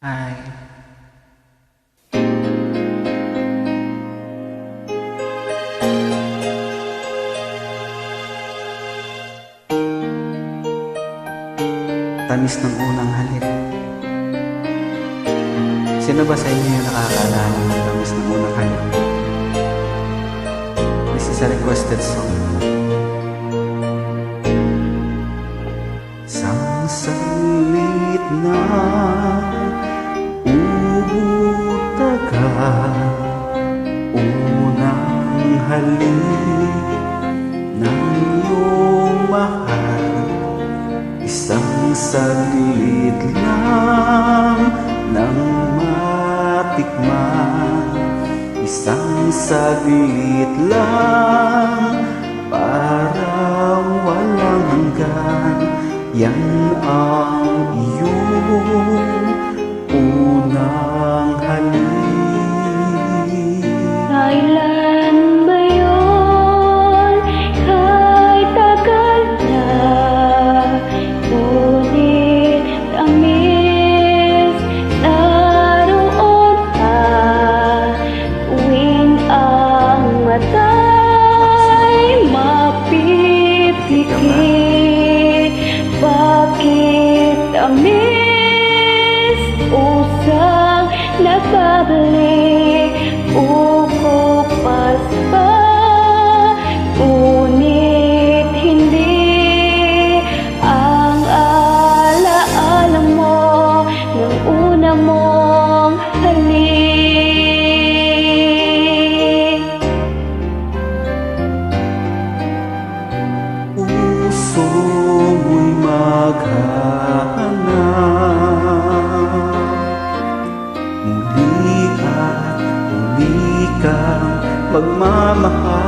Hi. Tamis ng unang halik. Sino ba sa inyo yung nakakaalala ng tamis ng unang halik? This is a requested song. Isang saglit na ubutagan, unang halik ng iyong mahal. Isang saglit lang nang matikman, isang saglit lang parang walang hanggan. Yan ang iyong unang halik. Kailan ba yun? Kahit tagal na, ngunit tamis naroon ka. Tuwing ang mata'y mapipikit, bakit tamis usang nakabalik? Ukupas pa, ngunit hindi ang alaala mo ng una mong halik. Puso mo'y maghahanap, muli at muli kang magmamahal.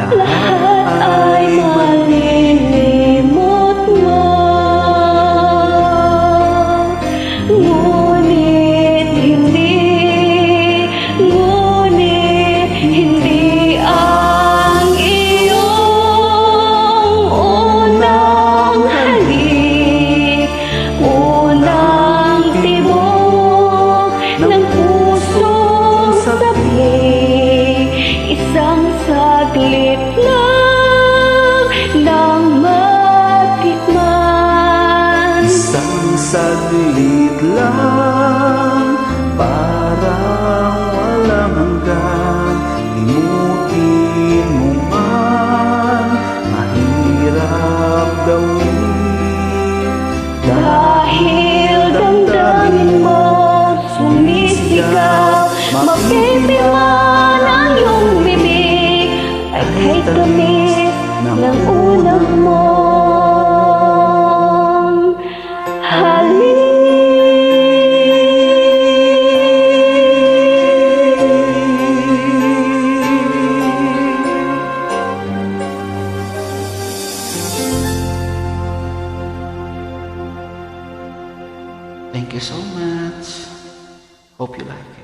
Lahat ay malilimot mo, ngunit hindi ang iyong unang halik, unang tibok ng pusong sabik. Isang saglit lang nang matikman, Isang saglit lang parang walang hanggan. Limutin mo man, mahirap gawin. dahil damdamin mo sumisigaw, mapipigman ang iyong bibig ay kahit tamis ng unang mong halik. Thank you so much. Hope you like it.